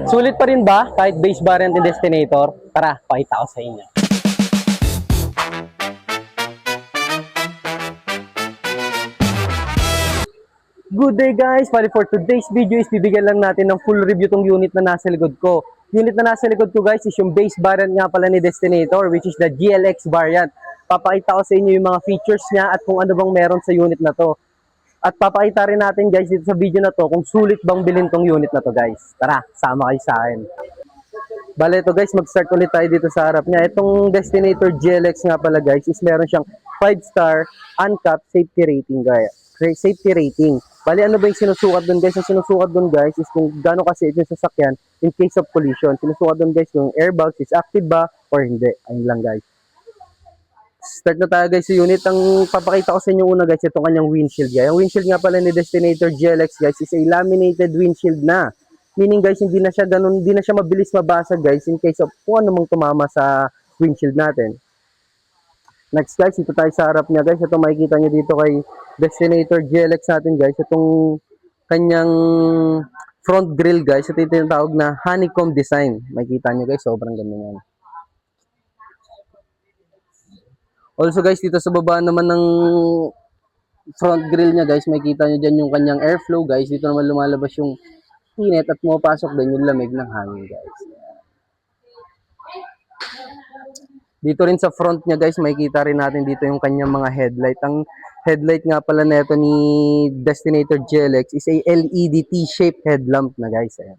Sulit pa rin ba kahit base variant and destinator? Tara, pakita ko sa inyo. Good day guys! Bali for today's video is bibigyan lang natin ng full review tong unit na nasa likod ko. Unit na nasa likod ko guys is yung base variant nga pala ni Destinator, which is the GLX variant. Papakita ko sa inyo yung mga features niya at kung ano bang meron sa unit na to. At papakita rin natin guys dito sa video na to kung sulit bang bilhin tong unit na to guys. Tara, sama kayo sa akin. Bale ito guys, mag-start ulit tayo dito sa harap niya. Itong Destinator GLX nga pala guys is meron siyang 5-star uncapped safety rating guys. Safety rating. Bali ano ba yung sinusukat doon guys? Ang sinusukat doon guys is kung gaano kasi yung sasakyan in case of collision. Sinusukat doon guys yung airbags is active ba or hindi. Ayun lang guys. Start na tayo guys sa unit. Ang papakita ko sa inyo una guys, itong kanyang windshield guys. Yung windshield nga pala ni Destinator GLX guys is a laminated windshield na. Meaning guys, hindi na siya ganun, hindi na siya mabilis mabasag guys in case of kung ano mang tumama sa windshield natin. Next guys, ito tayo sa harap niya guys. Ito makikita niyo dito kay Destinator GLX natin guys. Itong kanyang front grille guys. Ito yung tinatawag na honeycomb design. Makikita niyo guys, sobrang ganda niyan. Also guys, dito sa baba naman ng front grille niya guys, makikita niyo dyan yung kanyang airflow guys. Dito naman lumalabas yung init at pumapasok din yung lamig ng hangin guys. Dito rin sa front niya guys, makikita rin natin dito yung kanyang mga headlight. Ang headlight nga pala nito ni Destinator GLX is a LED T-shaped headlamp na guys. Ayan.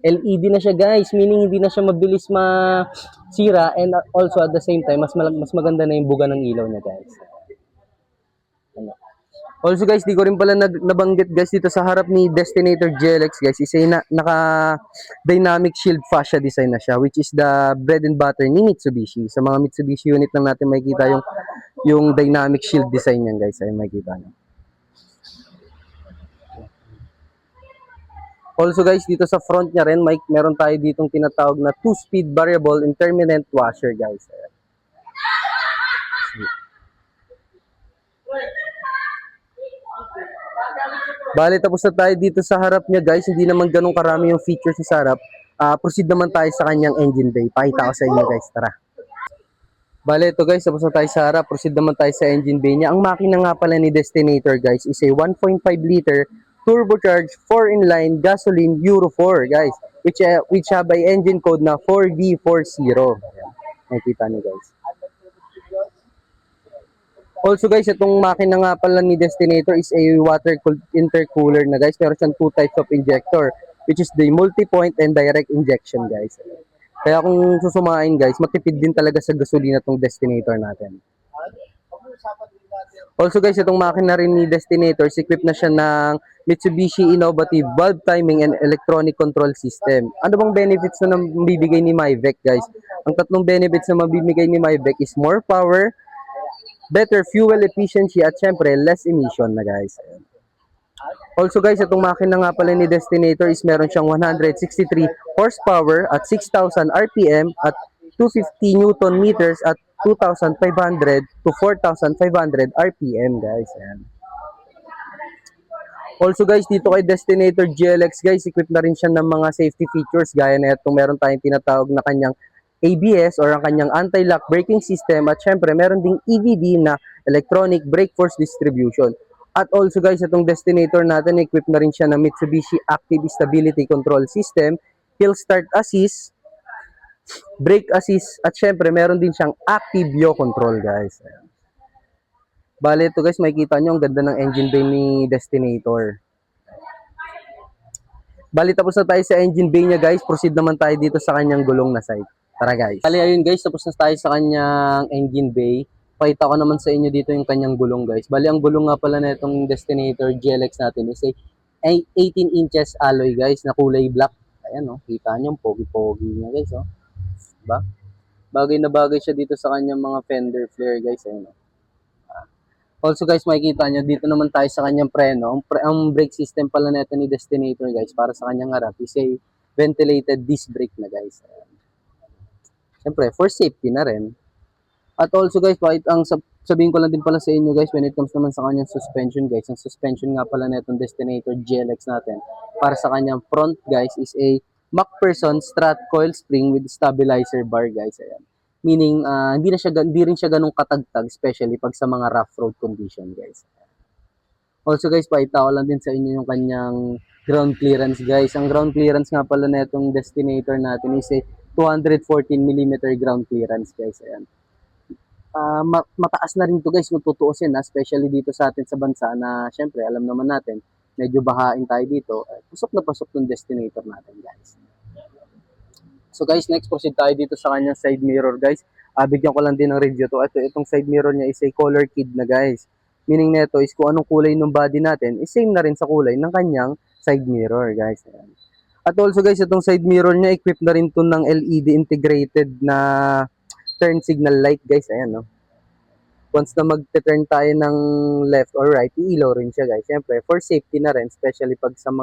LED na siya guys, meaning hindi na siya mabilis masira and also at the same time, mas maganda na yung buga ng ilaw niya guys. Ano. Also guys, di ko rin pala nabanggit guys dito sa harap ni Destinator GLX guys, is a naka dynamic shield fascia design na siya, which is the bread and butter ni Mitsubishi. Sa mga Mitsubishi unit lang natin makikita yung dynamic shield design niyan guys, ay makikita niyo. Also guys, dito sa front niya rin, meron tayo ditong tinatawag na 2-speed variable intermittent washer guys. Ayan. Bali, tapos na tayo dito sa harap niya guys. Hindi naman ganun karami yung features sa harap. Proceed naman tayo sa kanyang engine bay. Pakita ko sa inyo guys, tara. Bali, ito guys, tapos na tayo sa harap. Proceed naman tayo sa engine bay niya. Ang makina nga pala ni Destinator guys is a 1.5 liter turbocharged 4-in-line gasoline Euro 4 guys. Which have a engine code na 4V40. Ayan. Nakikita niyo guys. Also guys, itong makina nga pala ni Destinator is a water-cooled intercooler na guys. Meron siyang 2 types of injector, which is the multi-point and direct injection guys. Kaya kung susumain guys, matipid din talaga sa gasolina tong Destinator natin. Also guys, itong makina rin ni Destinator, equipped na siya ng Mitsubishi Innovative Valve Timing and Electronic Control System. Ano bang benefits na mabibigay ni Maybach guys? Ang tatlong benefits na mabibigay ni Maybach is more power, better fuel efficiency at syempre less emission na guys. Also guys, itong makina nga pala ni Destinator is meron siyang 163 horsepower at 6,000 RPM at 250 Newton meters at 2,500 to 4,500 RPM guys. Ayan. Also guys, dito kay Destinator GLX guys, equipped na rin siya ng mga safety features gaya na itong meron tayong tinatawag na kanyang ABS or ang kanyang anti-lock braking system at syempre meron ding EBD na electronic brake force distribution. At also guys, itong Destinator natin, equipped na rin siya ng Mitsubishi Active Stability Control System, Hill Start Assist, Brake Assist at syempre meron din siyang Active Yaw Control guys. Bale ito guys, makikita nyo ang ganda ng engine bay ni Destinator. Bali tapos na tayo sa engine bay niya guys, proceed naman tayo dito sa kanyang gulong na side. Tara guys. Bali ayun guys, tapos na tayo sa kanyang engine bay. Pakita ko naman sa inyo dito yung kanyang gulong guys. Bali ang gulong nga pala na itong Destinator GLX natin is a 18 inches alloy guys na kulay black. Ayan oh, kita nyo, pogi-pogi niya guys oh. Diba? Bagay na bagay siya dito sa kanyang mga fender flare guys. Ayan oh. Also guys, makikita nyo, dito naman tayo sa kanyang preno. Ang brake system pala nito ni Destinator guys, para sa kanyang harap is a ventilated disc brake na guys. Ayan. Siyempre, for safety na rin. At also guys, Sabihin ko lang din pala sa inyo guys, when it comes naman sa kanyang suspension guys, ang suspension nga pala na itong Destinator GLX natin, para sa kanyang front guys is a MacPherson Strat Coil Spring with stabilizer bar guys. Ayan. Meaning, hindi rin siya ganun katagtag, especially pag sa mga rough road condition guys. Also guys, paita ko lang din sa inyo yung kanyang ground clearance guys. Ang ground clearance nga pala na itong Destinator natin is a 214 mm ground clearance guys. Ayan. Mataas na rin to guys kung tutuusin, especially dito sa atin sa bansa na syempre alam naman natin medyo bahain tayo dito. Pasok na pasok yung Destinator natin guys. So guys, next proceed tayo dito sa kanyang side mirror guys. Bigyan ko lang din ng review to. Itong side mirror niya is a color kid na guys. Meaning nito is kung anong kulay ng body natin is same na rin sa kulay ng kanyang side mirror guys. Ayan. At also guys, itong side mirror niya equipped na rin to ng LED integrated na turn signal light guys. Ayan no. Once na magte-turn tayo ng left or right, iilaw rin siya guys. Siyempre, for safety na rin, especially pag sa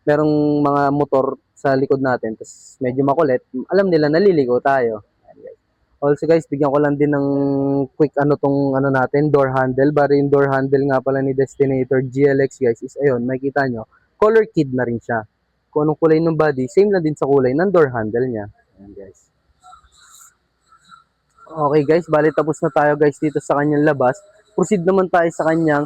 merong mga motor sa likod natin, tapos medyo makulit, alam nila naliligo tayo. Also guys, bigyan ko lang din ng quick tong natin, door handle. Bari yung door handle nga pala ni Destinator GLX guys is ayun, makikita nyo, color kid na rin siya. Kung anong kulay ng body, same lang din sa kulay ng door handle niya. Ayan guys. Okay guys, bali tapos na tayo guys dito sa kanyang labas. Proceed naman tayo sa kanyang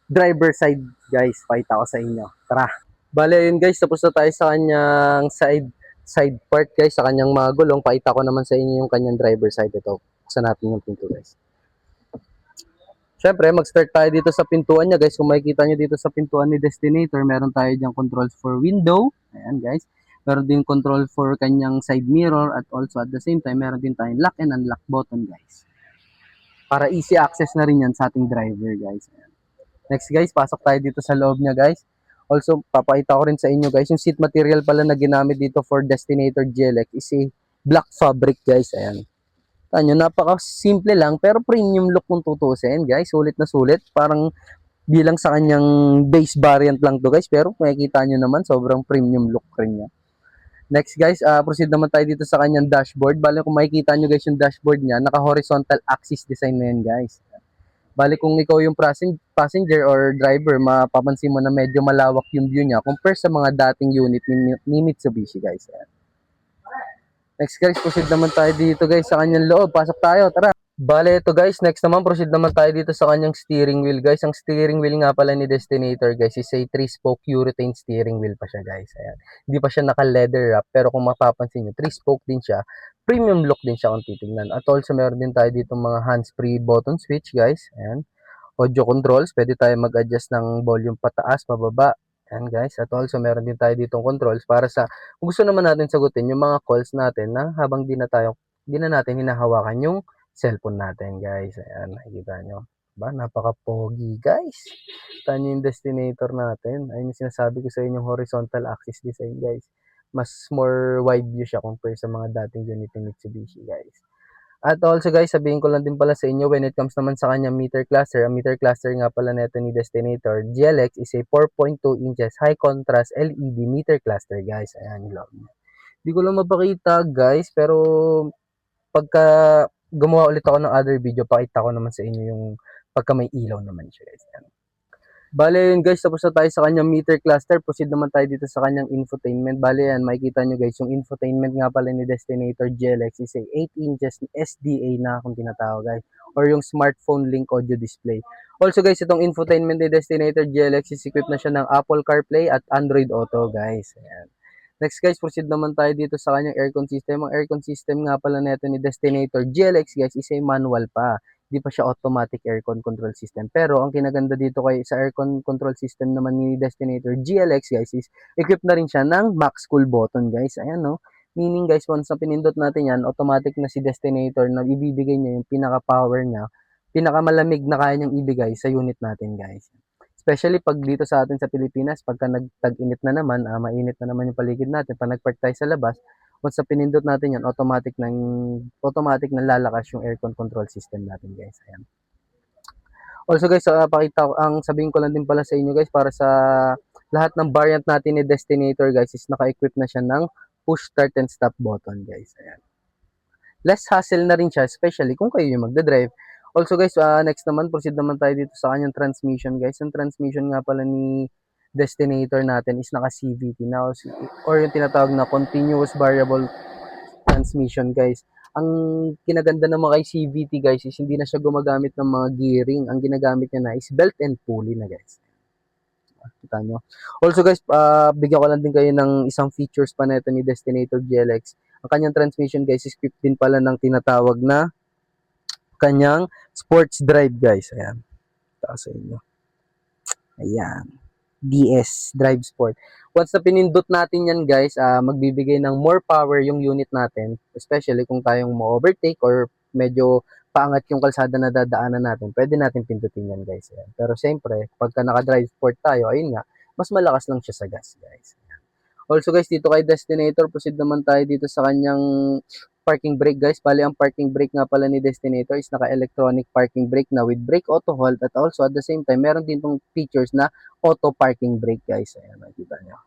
driver side guys. Pakita ko sa inyo. Tara. Bali yun guys, tapos na tayo sa kanyang side part guys, sa kanyang mga gulong. Pakita ko naman sa inyo yung kanyang driver side. Ito, buksan natin yung pinto guys. Siyempre, mag-start tayo dito sa pintuan niya guys. Kung makikita nyo dito sa pintuan ni Destinator, meron tayo diyang controls for window. Ayan guys. Meron din control for kanyang side mirror at also at the same time, meron din tayong lock and unlock button guys. Para easy access na rin yan sa ating driver guys. Ayan. Next guys, pasok tayo dito sa loob niya guys. Also, papakita ko rin sa inyo guys, yung seat material pala na ginamit dito for Destinator GLX is a black fabric guys. Ayan. Tanyo, napaka-simple lang pero premium look kung tutusin guys. Sulit na sulit. Parang bilang sa kanyang base variant lang to guys. Pero makikita nyo naman, sobrang premium look rin niya. Next guys, proceed naman tayo dito sa kanyang dashboard. Bale kung makikita nyo guys yung dashboard niya, naka-horizontal axis design na yan guys. Bale kung ikaw yung passenger or driver, mapapansin mo na medyo malawak yung view niya compare sa mga dating unit ni Mitsubishi guys. Next guys, proceed naman tayo dito guys sa kanyang loob. Pasok tayo, tara. Bale, ito guys, next naman proceed naman tayo dito sa kanyang steering wheel guys. Ang steering wheel nga pala ni Destinator guys is a 3-spoke urethane steering wheel pa siya guys. Ayan. Hindi pa siya naka-leather wrap pero kung mapapansin nyo, 3-spoke din siya. Premium look din siya kung titignan. At also meron din tayo dito mga hands-free button switch guys. Ayan. Audio controls, pwede tayo mag-adjust ng volume pataas, pababa. Ayan guys. At also meron din tayo ditong controls para sa kung gusto naman natin sagutin yung mga calls natin na habang di na natin hinahawakan yung cellphone natin guys. Ayan, nakikita nyo. Diba? Napaka-pogi guys. Ito yung Destinator natin. Ayun yung sinasabi ko sa inyo, horizontal axis design guys. Mas more wide view siya compare sa mga dating unit ng Mitsubishi guys. At also guys, sabihin ko lang din pala sa inyo when it comes naman sa kanyang meter cluster. Ang meter cluster nga pala nito ni Destinator GLX is a 4.2 inches high contrast LED meter cluster guys. Ayan yung log. Hindi ko lang mapakita guys, pero pagka gumawa ulit ako ng other video, pakita ko naman sa inyo yung pagka may ilaw naman siya guys. Yan. Bale yun guys, tapos na tayo sa kanyang meter cluster. Proceed naman tayo dito sa kanyang infotainment. Bale yan, makikita nyo guys, yung infotainment nga pala ni Destinator GLX is a 8 inches SDA na kung tinatawag guys. Or yung smartphone link audio display. Also guys, itong infotainment ni Destinator GLX is equipped na siya ng Apple CarPlay at Android Auto guys. Ayan. Next guys, proceed naman tayo dito sa kanyang aircon system. Ang aircon system nga pala nito ni Destinator GLX guys is a manual pa. Di pa siya automatic aircon control system. Pero ang kinaganda dito sa aircon control system naman ni Destinator GLX guys is equipped na rin siya ng max cool button guys. Ayan no. Meaning guys, once na pinindot natin yan, automatic na si Destinator na ibibigay niya yung pinaka-power niya, pinakamalamig na kaya niyang ibigay sa unit natin guys. Especially pag dito sa atin sa Pilipinas, pagka nagtag-init na naman, mainit na naman yung paligid natin, pag nagpark tayo sa labas, once na pinindot natin yan, automatic na lalakas yung aircon control system natin guys. Ayan. Also guys, ang sabihin ko lang din pala sa inyo guys, para sa lahat ng variant natin ni Destinator guys, is naka-equip na siya ng push start and stop button guys. Ayan. Less hassle na rin siya, especially kung kayo yung magdadrive. Also guys, next naman, proceed naman tayo dito sa kanyang transmission guys. Ang transmission nga pala ni Destinator natin is naka CVT na or yung tinatawag na continuous variable transmission guys. Ang kinaganda naman kay CVT guys is hindi na siya gumagamit ng mga gearing. Ang ginagamit niya na is belt and pulley na guys. Kita nyo. Also guys, bigyan ko lang din kayo ng isang features pa na ito ni Destinator GLX. Ang kanyang transmission guys is equipped din pala ng tinatawag na kanyang sports drive guys. Ayan. Taas sa inyo. Ayan. DS Drive Sport. Once na pinindot natin yan guys, magbibigay ng more power yung unit natin, especially kung tayong ma-overtake or medyo paangat yung kalsada na dadaanan natin, pwede natin pindutin yan guys. Ayan. Pero siyempre, pagka naka-drive sport tayo, ayun nga, mas malakas lang siya sa gas guys. Ayan. Also guys, dito kay Destinator, proceed naman tayo dito sa kanyang parking brake guys. Bali, ang parking brake nga pala ni Destinator is naka-electronic parking brake na with brake auto hold at also at the same time, meron din tong features na auto parking brake guys. Ayan, nakikita nyo.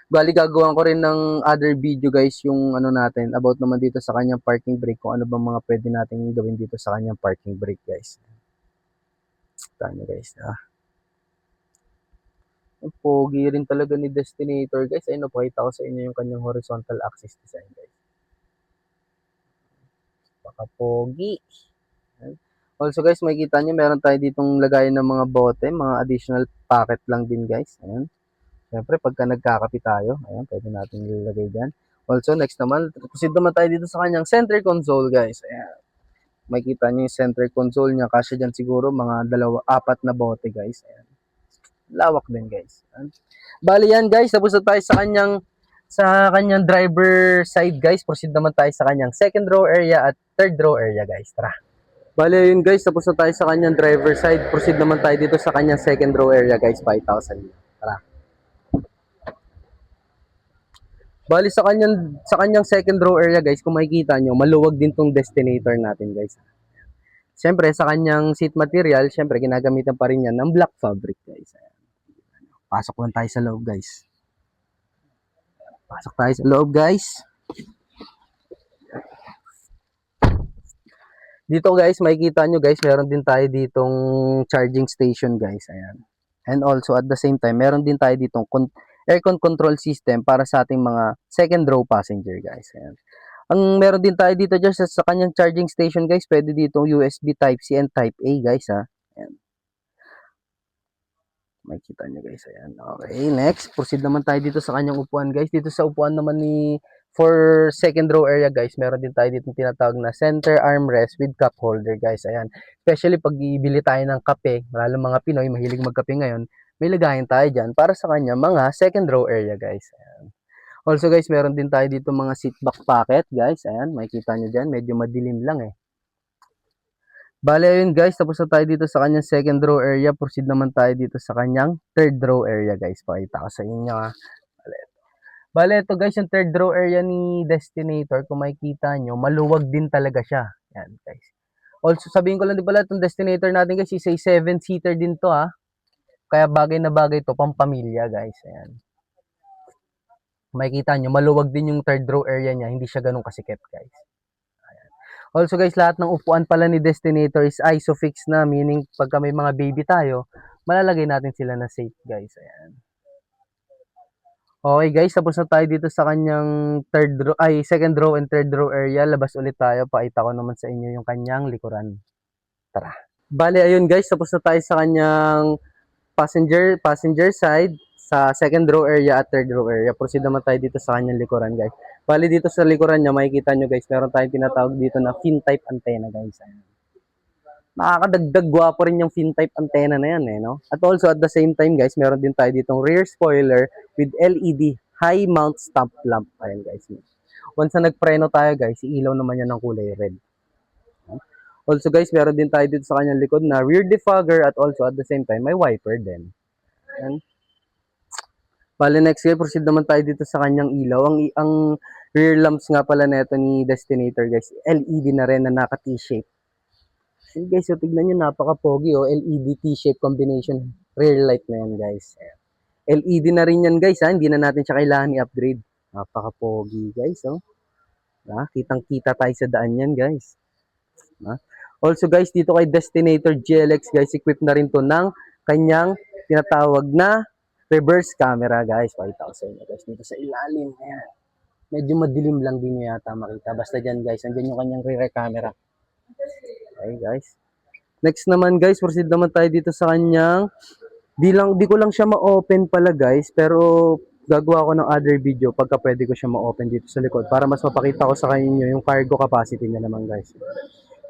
Bali, gagawan ko rin ng other video guys yung ano natin about naman dito sa kanyang parking brake kung ano bang mga pwede natin gawin dito sa kanyang parking brake guys. Tanya guys. Ang pogi rin talaga ni Destinator guys. Ayun, napakita ko sa inyo yung kanyang horizontal axis design guys. Paka-pogi. Also guys, makikita nyo meron tayo ditong lagayan ng mga bote, mga additional packet lang din guys. Ayan. Siyempre, pagka nagkakapi tayo, ayan, pwede natin ilalagay dyan. Also, next naman, proceed naman tayo dito sa kanyang center console, guys. Ayan. Makikita nyo yung center console niya. Kasi dyan siguro mga apat na bote, guys. Ayan. Lawak din, guys. Ayan. Bali yan, guys. Tapos na tayo sa kanyang driver side, guys. Proceed naman tayo sa kanyang second row area at third row area, guys. Tara. Bali, yun, guys. Tapos na tayo sa kanyang driver side. Proceed naman tayo dito sa kanyang second row area, guys. 5,000. Tara. Bali sa kanyang second row area guys, kung makikita nyo, maluwag din tong Destinator natin guys. Siyempre sa kanyang seat material, siyempre ginagamitan pa rin yan ng black fabric guys. Ayan. Pasok lang tayo sa loob guys. Pasok tayo sa loob guys. Dito guys, makikita nyo guys, meron din tayo ditong charging station guys. Ayan. And also at the same time, meron din tayo ditong aircon control system para sa ating mga second row passenger guys. Ayan. Ang meron din tayo dito dyan sa kanyang charging station guys, pwede dito USB Type-C and Type-A guys ha. Ayan. Makikita nyo guys. Ayan. Okay, next. Proceed naman tayo dito sa kanyang upuan guys. Dito sa upuan naman for second row area guys, meron din tayo dito tinatawag na center armrest with cup holder guys. Ayan. Especially pag ibili tayo ng kape, lalo mga Pinoy, mahilig magkape ngayon, may lagayin tayo dyan para sa kanya mga second row area guys. Ayan. Also guys, meron din tayo dito mga seat back pocket guys. Ayan, makikita nyo dyan. Medyo madilim lang eh. Bale, ayun guys. Tapos na tayo dito sa kanyang second row area. Proceed naman tayo dito sa kanyang third row area guys. Pakita ko sa inyo ha. Bale, ito guys, yung third row area ni Destinator. Kung makikita nyo, maluwag din talaga siya. Ayan guys. Also, sabihin ko lang din pala, itong Destinator natin guys, is a 7-seater din to ha. Kaya bagay na bagay to, pampamilya guys. Ayan. Makikita nyo, maluwag din yung third row area niya. Hindi siya ganun kasikip guys. Ayan. Also guys, lahat ng upuan pala ni Destinator is isofix na. Meaning, pagka may mga baby tayo, malalagay natin sila na safe guys. Ayan. Okay guys, tapos na tayo dito sa kanyang second row and third row area. Labas ulit tayo. Pakita ko naman sa inyo yung kanyang likuran. Tara. Bale, ayun guys, tapos na tayo sa kanyang passenger side sa second row area at third row area. Proceed naman tayo dito sa kanyang likuran guys. Bali dito sa likuran niya, makikita nyo guys, meron tayong tinatawag dito na fin type antenna guys. Ayan. Nakakadagdag gwapo rin yung fin type antenna na yan eh, no? At also at the same time guys, meron din tayo ditong rear spoiler with LED high mount stump lamp. Ayan guys. Once na nagpreno tayo guys, ilaw naman yan ng kulay red. Also guys, meron din tayo dito sa kanyang likod na rear defogger at also at the same time may wiper din. Ayan. Bale next guys, proceed naman tayo dito sa kanyang ilaw. Ang rear lamps nga pala nito ni Destinator guys, LED na rin na naka T-shape. And guys, so tignan nyo, napaka-pogi oh, LED T-shape combination rear light na yan guys. Ayan. LED na rin yan guys ha, hindi na natin siya kailangan i-upgrade. Napaka-pogi guys oh. Kitang-kita tayo sa daan yan guys. Ha? Also guys, dito kay Destinator GLX guys, equipped na rin to ng kanyang tinatawag na reverse camera guys. Pakita ko sa inyo guys dito sa ilalim. Ayan. Medyo madilim lang din nyo yata makita. Basta dyan guys, andyan yung kanyang rear camera. Okay guys. Next naman guys, proceed naman tayo dito sa kanyang di ko lang siya ma-open pala guys, pero gagawa ko ng other video pagka pwede ko siya ma-open dito sa likod para mas mapakita ko sa inyo yung cargo capacity niya naman guys.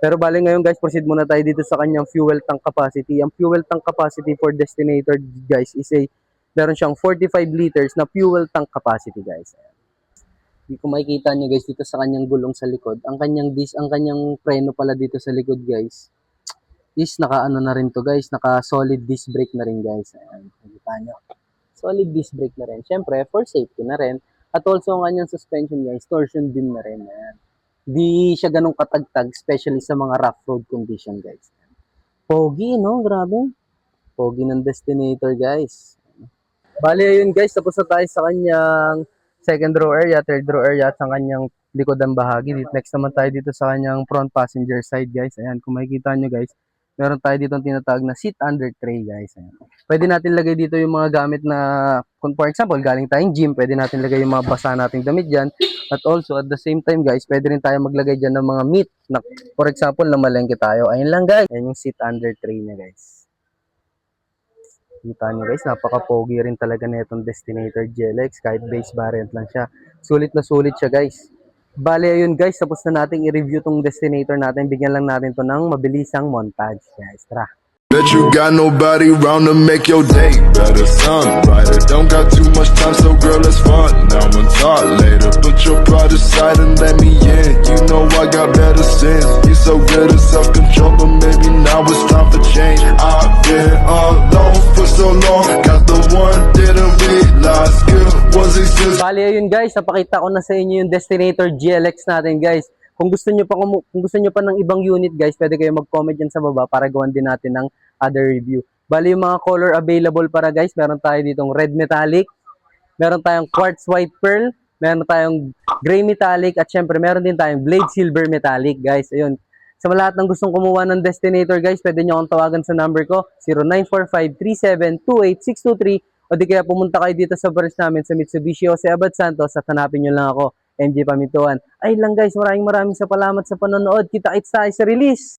Pero bali ngayon guys, proceed muna tayo dito sa kanyang fuel tank capacity. Ang fuel tank capacity for Destinator guys is meron siyang 45 liters na fuel tank capacity guys. Hindi ko makikita niyo guys dito sa kanyang gulong sa likod. Ang kanyang preno pala dito sa likod guys is naka-ano na rin to guys, naka-solid disc brake na rin guys. Ayan, nakikita nyo. Solid disc brake na rin. Siyempre, for safety na rin. At also, ang kanyang suspension guys, torsion beam na rin. Ayan. Di siya ganun katagtag, especially sa mga rough road condition guys. Pogi, no? Grabe. Pogi ng Destinator guys. Bali, ayun guys, tapos na tayo sa kanyang second row area, third row area, at sa kanyang likodan bahagi. Next naman tayo dito sa kanyang front passenger side guys. Ayan, kung makikita nyo guys, meron tayo dito tinatawag na seat under tray guys. Ayan. Pwede natin lagay dito yung mga gamit na, kung for example, galing tayong gym, pwede natin lagay yung mga basa nating damit dyan. At also, at the same time guys, pwede rin tayo maglagay dyan ng mga meat. Na, for example, na malengke tayo. Ayun lang guys. Ayan yung seat under tray niya guys. Kita nyo guys, napaka-pogi rin talaga na itong Destinator GLX. Kahit base variant lang siya. Sulit na sulit siya guys. Bale, ayun guys, tapos na nating i-review tong Destinator natin. Bigyan lang natin to ng mabilisang montage. Guys, tara. Bet you got nobody round to make your day better. Sun brighter, don't got too much time, so girl, let's fun. Now I'm talk later. Put your pride aside and let me in. You know I got better sense. You so good at self-control, but maybe now it's time for change. I've been alone for so long, got the one, didn't realize good was exist. Bali, ayun guys, napakita ko na sa inyo yung Destinator GLX natin guys. Kung gusto niyo pa ng ibang unit guys, pwede kayo mag-comment diyan sa baba para gawan din natin ng other review. Bali, yung mga color available para guys, meron tayo ditong red metallic, meron tayong quartz white pearl, meron tayong gray metallic, at syempre meron din tayong blade silver metallic guys. Ayun. Sa lahat ng gustong kumuha ng Destinator guys, pwede nyo akong tawagan sa number ko, 0945-37-28623, o di kaya pumunta kayo dito sa branch namin sa Mitsubishi Jose Abad Santos at hanapin nyo lang ako, MJ Pamintuan. Ay lang guys, maraming salamat sa panonood. Kita-kits tayo sa release!